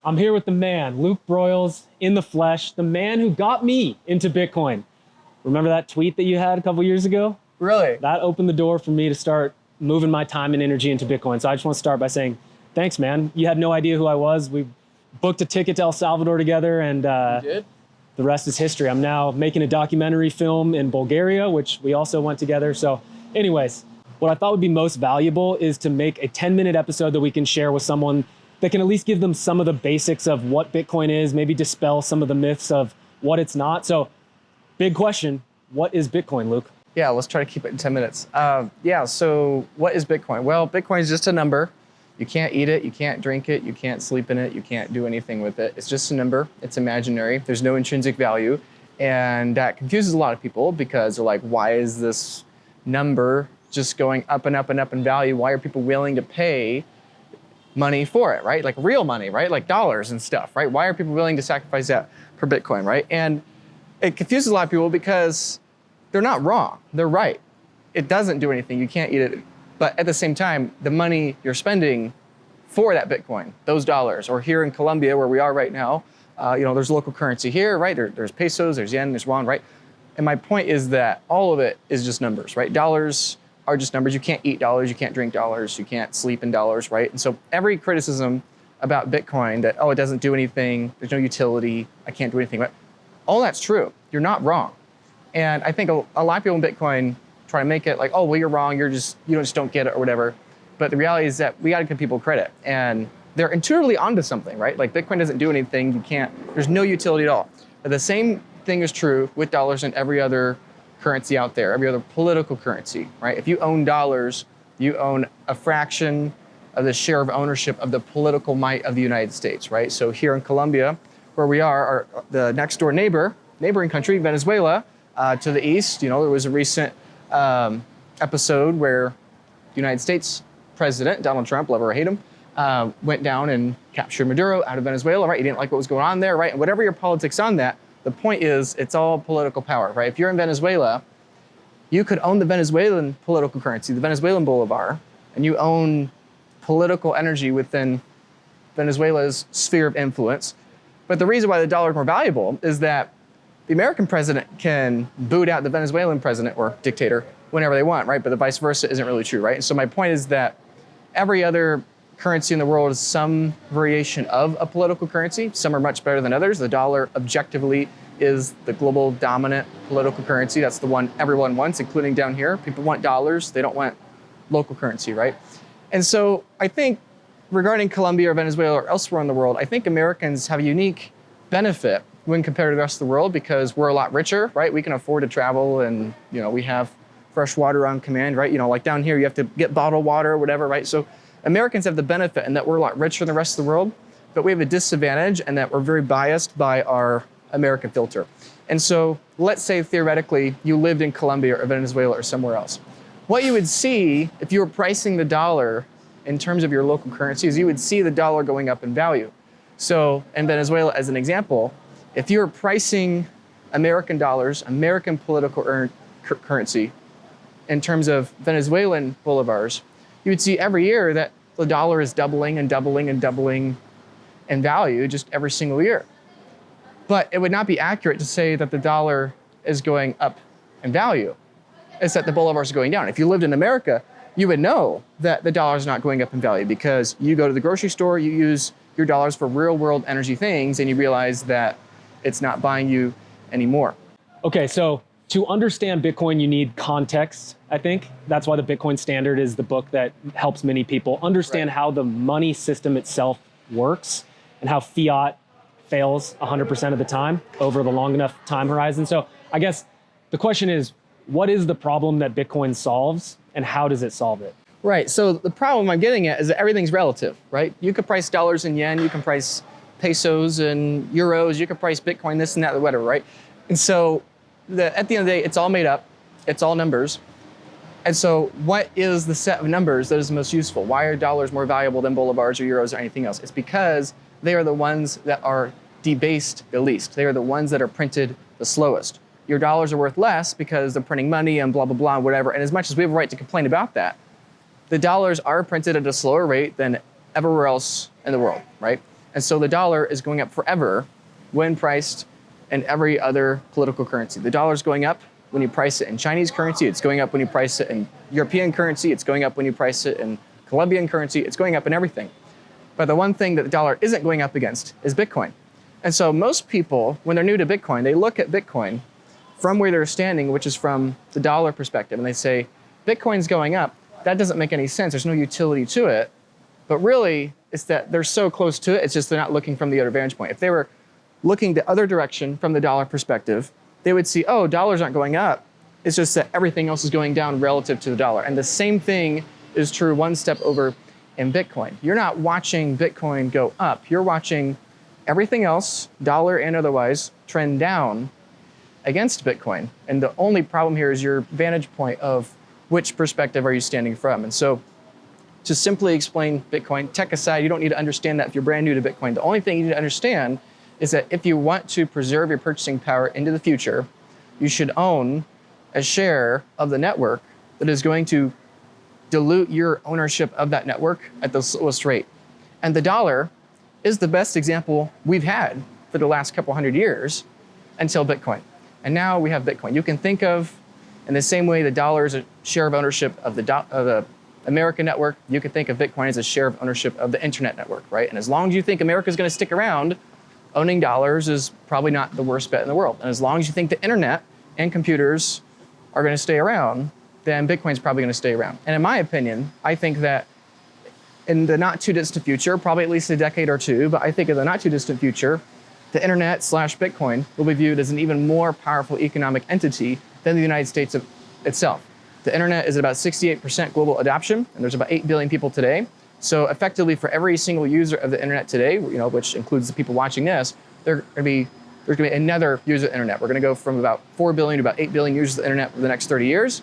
I'm here with the man, Luke Broyles, in the flesh, the man who got me into Bitcoin. Remember that tweet that you had a couple years ago? Really? That opened the door for me to start moving my time and energy into Bitcoin. So I just want to start by saying, thanks, man. You had no idea who I was. We booked a ticket to El Salvador together, and You did? the rest is history. I'm now making a documentary film in Bulgaria, which we also went together. So anyways, what I thought would be most valuable is to make a 10-minute episode that we can share with someone that can at least give them some of the basics of what Bitcoin is, maybe dispel some of the myths of what it's not. So big question, what is Bitcoin, Luke? Yeah, let's try to keep it in 10 minutes. So what is Bitcoin? Well, Bitcoin is just a number. You can't eat it, you can't drink it, you can't sleep in it, you can't do anything with it. It's just a number, it's imaginary, there's no intrinsic value. And that confuses a lot of people because they're like, why is this number just going up and up and up in value? Why are people willing to pay money for it, right? Like real money, right? Like dollars and stuff, right? Why are people willing to sacrifice that for Bitcoin, right? And it confuses a lot of people because they're not wrong, they're right. It doesn't do anything, you can't eat it. But at the same time, the money you're spending for that Bitcoin, those dollars, or here in Colombia where we are right now, there's local currency here, right? There's pesos, there's yen, there's yuan, right? And my point is that all of it is just numbers, right? Dollars are just numbers. You can't eat dollars, you can't drink dollars, you can't sleep in dollars, right? And so every criticism about Bitcoin that, oh, it doesn't do anything, there's no utility, I can't do anything, right? All that's true, you're not wrong. And I think a lot of people in Bitcoin try to make it like, oh, well, you're wrong, you just don't get it or whatever. But the reality is that we gotta give people credit. And they're intuitively onto something, right? Like Bitcoin doesn't do anything, there's no utility at all. But the same thing is true with dollars and every other currency out there, every other political currency, right? If you own dollars, you own a fraction of the share of ownership of the political might of the United States, right? So here in Colombia, where we are, the next door neighboring country, Venezuela, to the east, there was a recent episode where the United States President, Donald Trump, love or hate him, went down and captured Maduro out of Venezuela, right? He didn't like what was going on there, right? And whatever your politics on that, the point is it's all political power, right? If you're in Venezuela, you could own the Venezuelan political currency, the Venezuelan bolivar, and you own political energy within Venezuela's sphere of influence. But the reason why the dollar is more valuable is that the American president can boot out the Venezuelan president or dictator whenever they want, right? But the vice versa isn't really true, right? And so my point is that every other currency in the world is some variation of a political currency. Some are much better than others. The dollar objectively is the global dominant political currency. That's the one everyone wants, including down here. People want dollars, they don't want local currency, right? And so I think regarding Colombia or Venezuela or elsewhere in the world, I think Americans have a unique benefit when compared to the rest of the world because we're a lot richer, right? We can afford to travel and, we have fresh water on command, right? Like down here, you have to get bottled water or whatever, right? So Americans have the benefit in that we're a lot richer than the rest of the world, but we have a disadvantage in that we're very biased by our American filter. And so let's say theoretically you lived in Colombia or Venezuela or somewhere else. What you would see if you were pricing the dollar in terms of your local currency is you would see the dollar going up in value. So in Venezuela, as an example, if you were pricing American dollars, American political currency, in terms of Venezuelan bolivars, you would see every year that the dollar is doubling and doubling and doubling in value just every single year. But it would not be accurate to say that the dollar is going up in value. It's that the bolivars are going down. If you lived in America, you would know that the dollar is not going up in value because you go to the grocery store, you use your dollars for real world energy things, and you realize that it's not buying you anymore. Okay, so to understand Bitcoin, you need context, I think. That's why the Bitcoin Standard is the book that helps many people understand how the money system itself works and how fiat fails 100% of the time over the long enough time horizon. So I guess the question is, what is the problem that Bitcoin solves and how does it solve it? Right, so the problem I'm getting at is that everything's relative, right? You could price dollars and yen, you can price pesos and euros, you can price Bitcoin, this and that, whatever, right? And so at the end of the day, it's all made up, it's all numbers. And so what is the set of numbers that is most useful? Why are dollars more valuable than bolivars or euros or anything else? It's because they are the ones that are debased the least. They are the ones that are printed the slowest. Your dollars are worth less because they're printing money and blah, blah, blah, and whatever. And as much as we have a right to complain about that, the dollars are printed at a slower rate than everywhere else in the world, right? And so the dollar is going up forever when priced in every other political currency. The dollar is going up when you price it in Chinese currency. It's going up when you price it in European currency. It's going up when you price it in Colombian currency. It's going up in everything. But the one thing that the dollar isn't going up against is Bitcoin. And so most people, when they're new to Bitcoin, they look at Bitcoin from where they're standing, which is from the dollar perspective, and they say, Bitcoin's going up. That doesn't make any sense. There's no utility to it. But really, it's that they're so close to it, it's just they're not looking from the other vantage point. If they were looking the other direction from the dollar perspective, they would see, oh, dollars aren't going up. It's just that everything else is going down relative to the dollar. And the same thing is true one step over in Bitcoin. You're not watching Bitcoin go up. You're watching everything else, dollar and otherwise, trend down against Bitcoin. And the only problem here is your vantage point of which perspective are you standing from. And so to simply explain Bitcoin, tech aside, you don't need to understand that if you're brand new to Bitcoin. The only thing you need to understand is that if you want to preserve your purchasing power into the future, you should own a share of the network that is going to dilute your ownership of that network at the slowest rate. And the dollar is the best example we've had for the last couple hundred years until Bitcoin. And now we have Bitcoin. You can think of, in the same way the dollar is a share of ownership of the American network, you can think of Bitcoin as a share of ownership of the internet network, right? And as long as you think America is going to stick around, owning dollars is probably not the worst bet in the world. And as long as you think the internet and computers are going to stay around, then Bitcoin's probably going to stay around. And in my opinion, I think that in the not too distant future, probably at least a decade or two, but I think in the not too distant future, the internet / Bitcoin will be viewed as an even more powerful economic entity than the United States itself. The internet is at about 68% global adoption, and there's about 8 billion people today. So effectively, for every single user of the internet today, which includes the people watching this, there's going to be another user of the internet. We're going to go from about 4 billion to about 8 billion users of the internet for the next 30 years.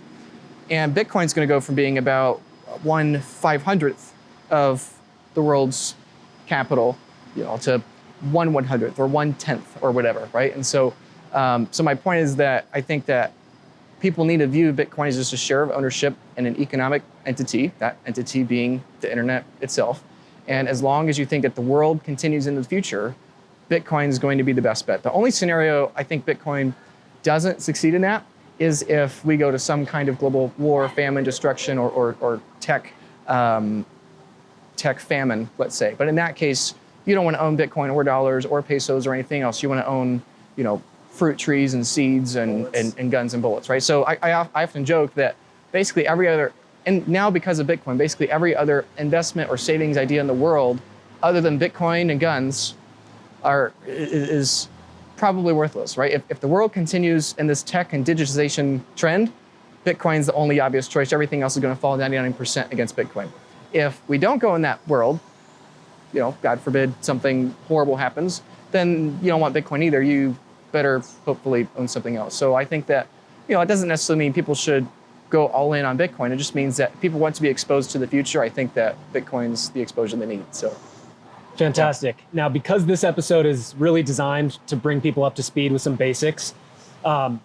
And Bitcoin's going to go from being about 1/500th of the world's capital, to 1/100th or 1/10th or whatever, right? And so my point is that I think that people need to view Bitcoin as just a share of ownership in an economic entity, that entity being the internet itself. And as long as you think that the world continues into the future, Bitcoin is going to be the best bet. The only scenario I think Bitcoin doesn't succeed in that is if we go to some kind of global war, famine, destruction, or tech famine, let's say. But in that case, you don't want to own Bitcoin or dollars or pesos or anything else. You want to own, fruit trees and seeds and guns and bullets, right? So I often joke that basically every other, and now because of Bitcoin, basically every other investment or savings idea in the world other than Bitcoin and guns is probably worthless, right? If the world continues in this tech and digitization trend, Bitcoin's the only obvious choice. Everything else is going to fall 99% against Bitcoin. If we don't go in that world, God forbid something horrible happens, then you don't want Bitcoin either. You better hopefully own something else. So I think that, it doesn't necessarily mean people should go all in on Bitcoin. It just means that people want to be exposed to the future. I think that Bitcoin's the exposure they need. So. Fantastic. Now, because this episode is really designed to bring people up to speed with some basics, how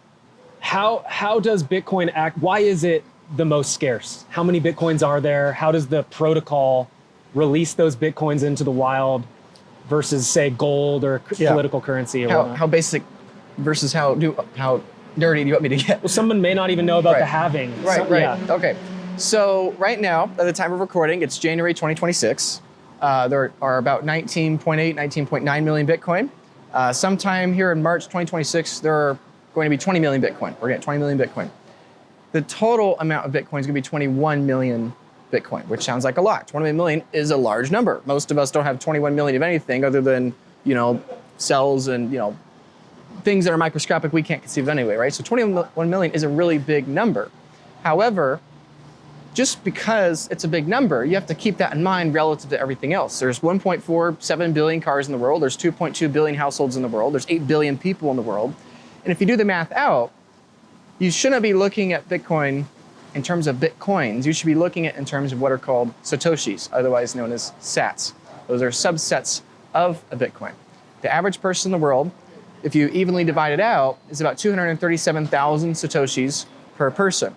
does Bitcoin act? Why is it the most scarce? How many Bitcoins are there? How does the protocol release those Bitcoins into the wild versus, say, gold or political currency? Or how basic versus how nerdy do you want me to get? Well, someone may not even know about the halving. Right. Yeah. Okay. So right now, at the time of recording, it's January 2026. There are about 19.8, 19.9 million Bitcoin. Sometime here in March 2026, there are going to be 20 million Bitcoin. We're going to get 20 million Bitcoin. The total amount of Bitcoin is going to be 21 million Bitcoin, which sounds like a lot. 21 million is a large number. Most of us don't have 21 million of anything other than, cells and, things that are microscopic we can't conceive of anyway, right? So 21 million is a really big number. However, just because it's a big number, you have to keep that in mind relative to everything else. There's 1.47 billion cars in the world. There's 2.2 billion households in the world. There's 8 billion people in the world. And if you do the math out, you shouldn't be looking at Bitcoin in terms of Bitcoins. You should be looking at it in terms of what are called Satoshis, otherwise known as sats. Those are subsets of a Bitcoin. The average person in the world, if you evenly divide it out, is about 237,000 Satoshis per person.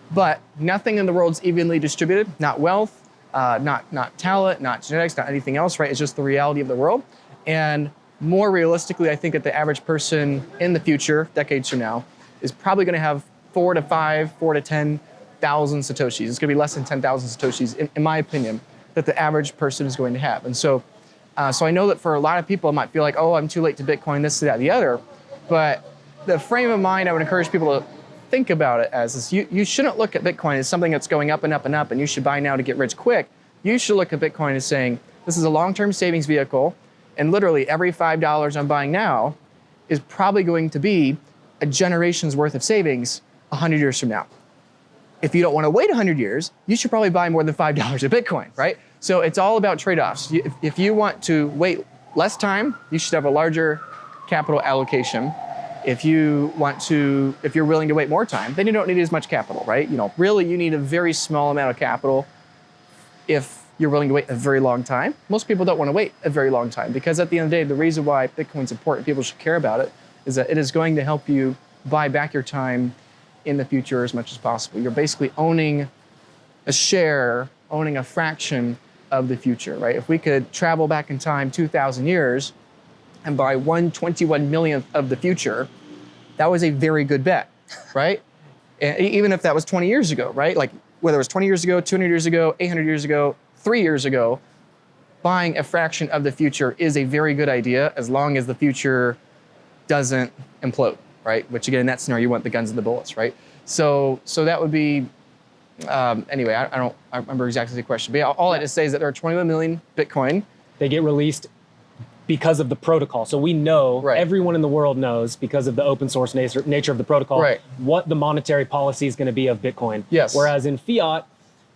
But nothing in the world's evenly distributed, not wealth, not talent, not genetics, not anything else, right? It's just the reality of the world. And more realistically, I think that the average person in the future, decades from now, is probably going to have 4 to 5, 4 to 10,000 Satoshis. It's going to be less than 10,000 Satoshis, in my opinion, that the average person is going to have. And so I know that for a lot of people, it might feel like, oh, I'm too late to Bitcoin, this, that, the other. But the frame of mind I would encourage people to think about it as is you shouldn't look at Bitcoin as something that's going up and up and up and you should buy now to get rich quick. You should look at Bitcoin as saying, this is a long-term savings vehicle, and literally every $5 I'm buying now is probably going to be a generation's worth of savings 100 years from now. If you don't want to wait 100 years, you should probably buy more than $5 of Bitcoin, right? So it's all about trade-offs. If you want to wait less time, you should have a larger capital allocation. If you're willing to wait more time, then you don't need as much capital, right? Really you need a very small amount of capital if you're willing to wait a very long time. Most people don't want to wait a very long time because at the end of the day, the reason why Bitcoin's important, people should care about it, is that it is going to help you buy back your time in the future as much as possible. You're basically owning a share, owning a fraction of the future, right? If we could travel back in time 2,000 years and buy 1/21 millionth of the future, that was a very good bet, right? And even if that was 20 years ago, right? Like whether it was 20 years ago, 200 years ago, 800 years ago, 3 years ago, buying a fraction of the future is a very good idea as long as the future doesn't implode, right? Which again, in that scenario, you want the guns and the bullets, right? So that would be, anyway, I remember exactly the question. But yeah, all I just say is that there are 21 million Bitcoin. They get released because of the protocol. So we know, everyone in the world knows, because of the open source nature of the protocol, what the monetary policy is going to be of Bitcoin. Yes. Whereas in fiat,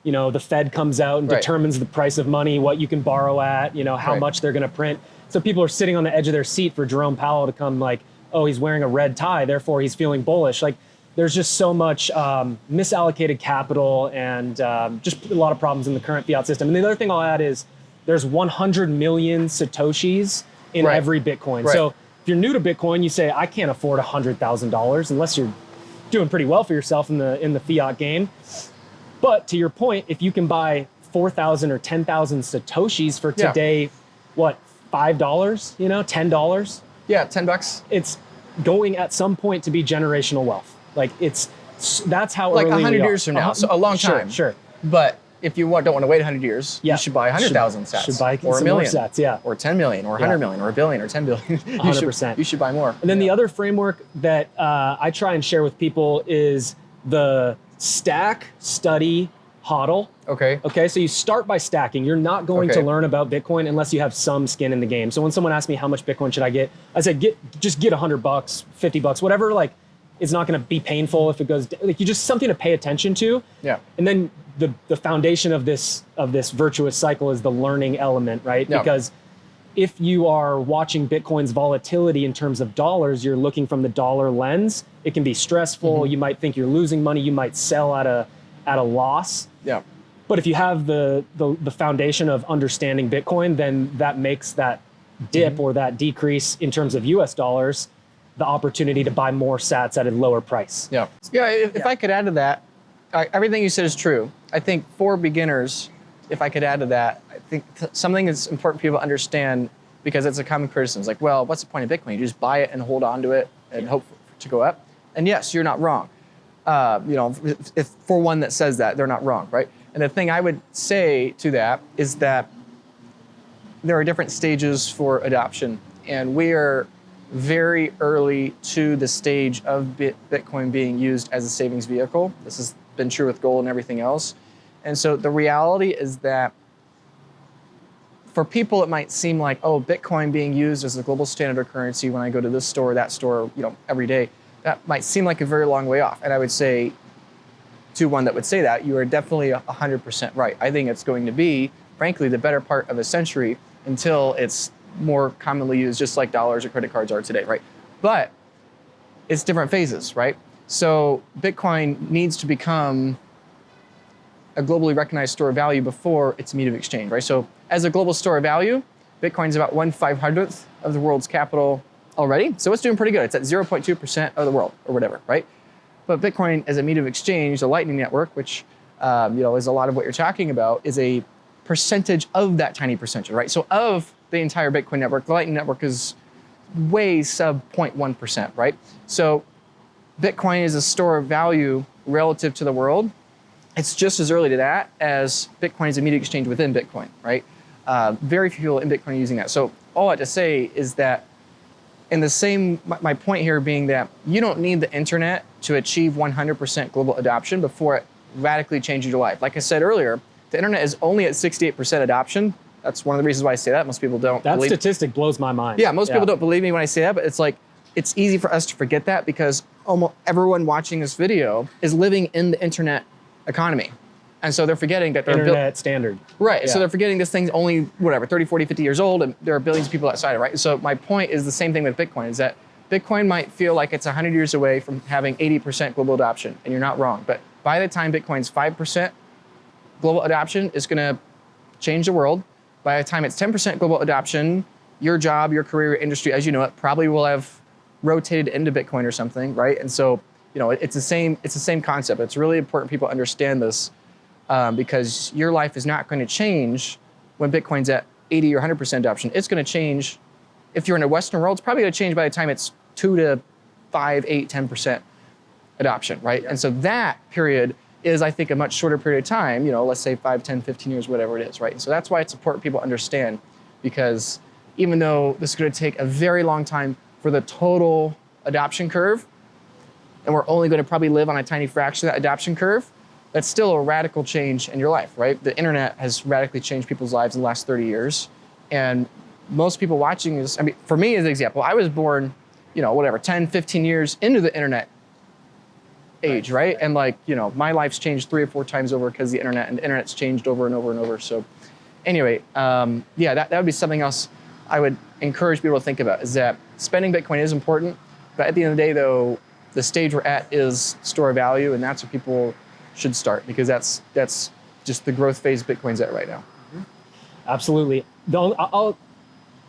the Fed comes out and determines the price of money, what you can borrow at, how much they're going to print. So people are sitting on the edge of their seat for Jerome Powell to come like, oh, he's wearing a red tie, therefore he's feeling bullish. Like there's just so much misallocated capital and just a lot of problems in the current fiat system. And the other thing I'll add is there's 100 million Satoshis in every Bitcoin. So if you're new to Bitcoin, you say, I can't afford $100,000 unless you're doing pretty well for yourself in the fiat game. But to your point, if you can buy 4,000 or 10,000 Satoshis for today, what, $5, $10? Yeah, $10. It's going at some point to be generational wealth. Like that's how like early 100 we are. years from now, so a long time. Sure. But if you don't want to wait 100 years, you should buy 100,000 sats. Should buy or a million sats, or 10 million, or 100 million, or a billion, or 10 billion. 100%. You should buy more. And then the other framework that I try and share with people is the stack, study, hodl. Okay, so you start by stacking. You're not going to learn about Bitcoin unless you have some skin in the game. So when someone asks me how much Bitcoin should I get, I said just get $100, $50, whatever. Like it's not going to be painful if it goes. Like you just something to pay attention to. Yeah. And then the foundation of this virtuous cycle is the learning element, right? Yeah. Because if you are watching Bitcoin's volatility in terms of dollars, you're looking from the dollar lens. It can be stressful. Mm-hmm. You might think you're losing money. You might sell at a loss. Yeah. But if you have the foundation of understanding Bitcoin, then that makes that dip or that decrease in terms of US dollars the opportunity to buy more sats at a lower price. Yeah. Yeah. If I could add to that, everything you said is true. I think for beginners, if I could add to that, I think something that's important for people to understand, because it's a common criticism. It's like, well, what's the point of Bitcoin? You just buy it and hold on to it and hope to go up. And yes, you're not wrong. If for one that says that, they're not wrong, right? And the thing I would say to that is that there are different stages for adoption, and we are very early to the stage of Bitcoin being used as a savings vehicle. This has been true with gold and everything else. And so the reality is that for people, it might seem like, oh, Bitcoin being used as a global standard of currency when I go to this store, that store, every day, that might seem like a very long way off. And I would say to one that would say that, you are definitely 100% right. I think it's going to be, frankly, the better part of a century until it's more commonly used, just like dollars or credit cards are today, right? But it's different phases, right? So Bitcoin needs to become a globally recognized store of value before it's a medium of exchange, right? So as a global store of value, Bitcoin's about 1/500th of the world's capital already. So it's doing pretty good. It's at 0.2% of the world or whatever, right? But Bitcoin as a medium of exchange, the Lightning Network, which is a lot of what you're talking about, is a percentage of that tiny percentage, right? So of the entire Bitcoin network, the Lightning Network is way sub 0.1%, right? So Bitcoin is a store of value relative to the world. It's just as early to that as Bitcoin is a media exchange within Bitcoin, right? Very few people in Bitcoin are using that. So all I have to say is that in the same, my point here being that you don't need the internet to achieve 100% global adoption before it radically changes your life. Like I said earlier, the internet is only at 68% adoption. That's one of the reasons why I say that. Most people don't believe. That statistic blows my mind. Yeah, most people don't believe me when I say that, but it's like, it's easy for us to forget that because almost everyone watching this video is living in the internet economy. And so they're forgetting that they're internet standard. Right, Yeah. so they're forgetting this thing's only, whatever, 30, 40, 50 years old, and there are billions of people outside it, right? So my point is the same thing with Bitcoin, is that Bitcoin might feel like it's 100 years away from having 80% global adoption, and you're not wrong. But by the time Bitcoin's 5% global adoption, it's gonna change the world. By the time it's 10% global adoption, your job, your career, your industry, as you know it, probably will have rotated into Bitcoin or something, right? And so, you know, it's the same concept. It's really important people understand this because your life is not going to change when Bitcoin's at 80 or 100% adoption. It's going to change if you're in the Western world. It's probably going to change by the time it's 2 to 5, 8, 10% adoption, right? Yeah. And so that period is, I think, a much shorter period of time, you know, let's say 5, 10, 15 years, whatever it is, right? And so that's why it's important people understand, because even though this is going to take a very long time for the total adoption curve, and we're only going to probably live on a tiny fraction of that adoption curve, that's still a radical change in your life, right? The internet has radically changed people's lives in the last 30 years. And most people watching this, I mean, for me as an example, I was born, you know, whatever, 10, 15 years into the internet age, right? And like, you know, my life's changed 3 or 4 times over because the internet, and the internet's changed over and over and over. So anyway, yeah, that would be something else I would encourage people to think about, is that spending Bitcoin is important, but at the end of the day, though, the stage we're at is store of value, and that's where people should start, because that's just the growth phase Bitcoin's at right now. Absolutely. I'll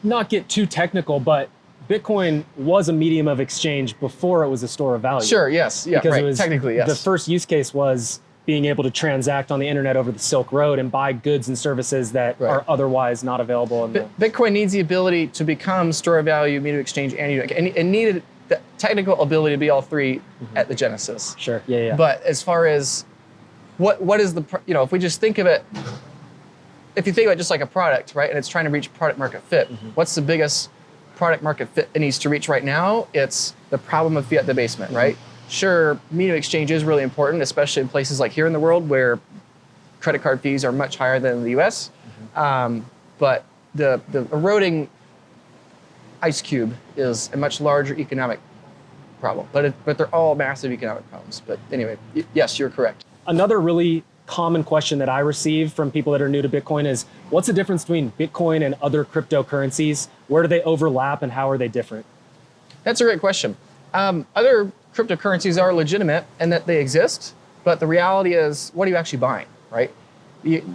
not get too technical, but Bitcoin was a medium of exchange before it was a store of value. Sure, yes, yeah, because right, it was, technically, yes. The first use case was being able to transact on the internet over the Silk Road and buy goods and services that are otherwise not available. Bitcoin needs the ability to become store of value, medium of exchange, and it needed the technical ability to be all three at the genesis. Sure, yeah. But as far as what is the, you know, if we just think of it, if you think about it just like a product, right, and it's trying to reach product market fit, what's the biggest product market fit it needs to reach right now? It's the problem of fiat debasement, right? Sure, medium of exchange is really important, especially in places like here in the world where credit card fees are much higher than in the US. But the eroding ice cube is a much larger economic problem. But they're all massive economic problems. But anyway, yes, you're correct. Another really common question that I receive from people that are new to Bitcoin is, what's the difference between Bitcoin and other cryptocurrencies? Where do they overlap and how are they different? That's a great question. Other cryptocurrencies are legitimate and that they exist, but the reality is, what are you actually buying, right?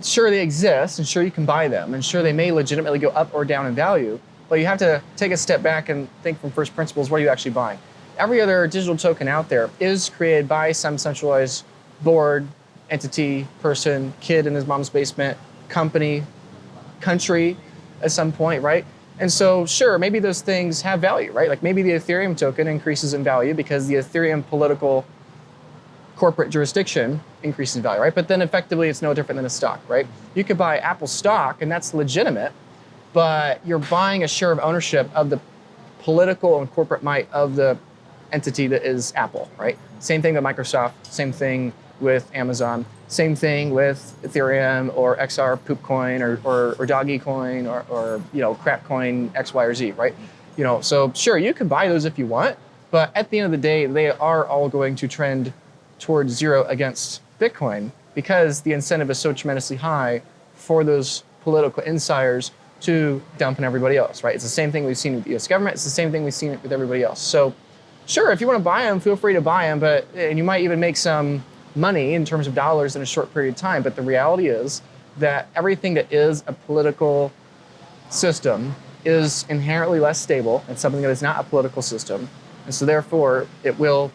Sure, they exist, and sure you can buy them, and sure they may legitimately go up or down in value, but you have to take a step back and think from first principles, what are you actually buying? Every other digital token out there is created by some centralized board, entity, person, kid in his mom's basement, company, country at some point, right? And so, sure, maybe those things have value, right? Like maybe the Ethereum token increases in value because the Ethereum political corporate jurisdiction increases in value, right? But then effectively it's no different than a stock, right? You could buy Apple stock and that's legitimate, but you're buying a share of ownership of the political and corporate might of the entity that is Apple, right? Same thing with Microsoft, same thing with Amazon, same thing with Ethereum or XR Poopcoin or Doggy Coin or you know, crap coin X, Y, or Z, right? You know, so sure, you can buy those if you want, but at the end of the day, they are all going to trend towards zero against Bitcoin because the incentive is so tremendously high for those political insiders to dump on everybody else, right? It's the same thing we've seen with the US government. It's the same thing we've seen with everybody else. So sure, if you want to buy them, feel free to buy them, and you might even make some money in terms of dollars in a short period of time. But the reality is that everything that is a political system is inherently less stable than something that is not a political system. And so therefore, it will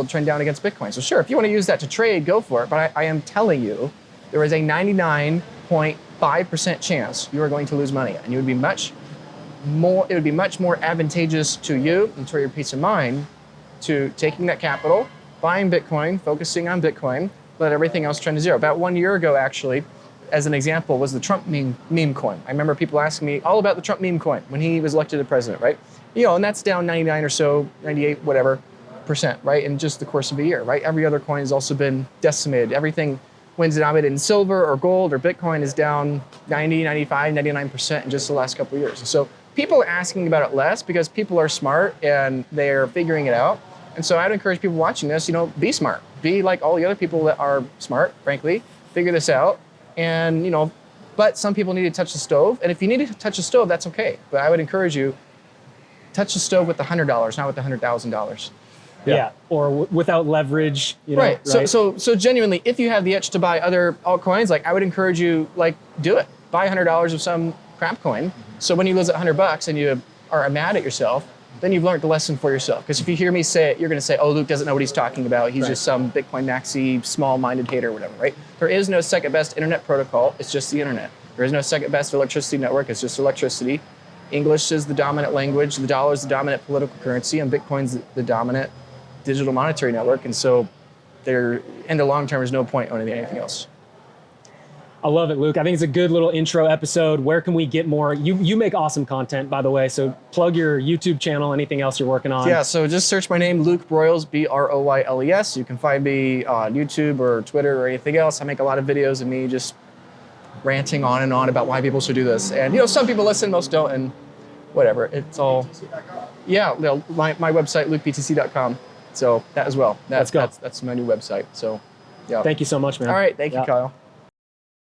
trend down against Bitcoin. So sure, if you want to use that to trade, go for it. But I am telling you, there is a 99.9% 5% chance you are going to lose money, and it would be much more advantageous to you and to your peace of mind to taking that capital, buying Bitcoin, focusing on Bitcoin, let everything else trend to zero. About 1 year ago, actually, as an example, was the Trump meme coin. I remember people asking me all about the Trump meme coin when he was elected as president, right? And that's down 99 or so, 98, whatever percent, right? In just the course of a year, right? Every other coin has also been decimated. Everything when denominated in silver or gold or Bitcoin is down 90, 95, 99% in just the last couple of years. And so people are asking about it less because people are smart and they're figuring it out. And so I'd encourage people watching this, be smart. Be like all the other people that are smart, frankly, figure this out. And, but some people need to touch the stove. And if you need to touch the stove, that's okay. But I would encourage you, touch the stove with the $100, not with the $100,000. Yeah. Or without leverage, Right. So genuinely, if you have the itch to buy other altcoins, I would encourage you, do it. Buy $100 of some crap coin. So when you lose $100 and you are mad at yourself, then you've learned the lesson for yourself. Because if you hear me say it, you're going to say, oh, Luke doesn't know what he's talking about. He's just some Bitcoin maxi, small-minded hater or whatever, right? There is no second best internet protocol. It's just the internet. There is no second best electricity network. It's just electricity. English is the dominant language. The dollar is the dominant political currency. And Bitcoin's the dominant digital monetary network. And so there, in the long term, there's no point owning anything else. I love it, Luke. I think it's a good little intro episode. Where can we get more? You make awesome content, by the way. So plug your YouTube channel, anything else you're working on. Yeah, so just search my name, Luke Broyles, Broyles. You can find me on YouTube or Twitter or anything else. I make a lot of videos of me just ranting on and on about why people should do this. And some people listen, most don't, and whatever. It's all, yeah, my website, lukebtc.com. So that as well. Let's go. That's my new website. So, yeah. Thank you so much, man. All right, thank you, Kyle.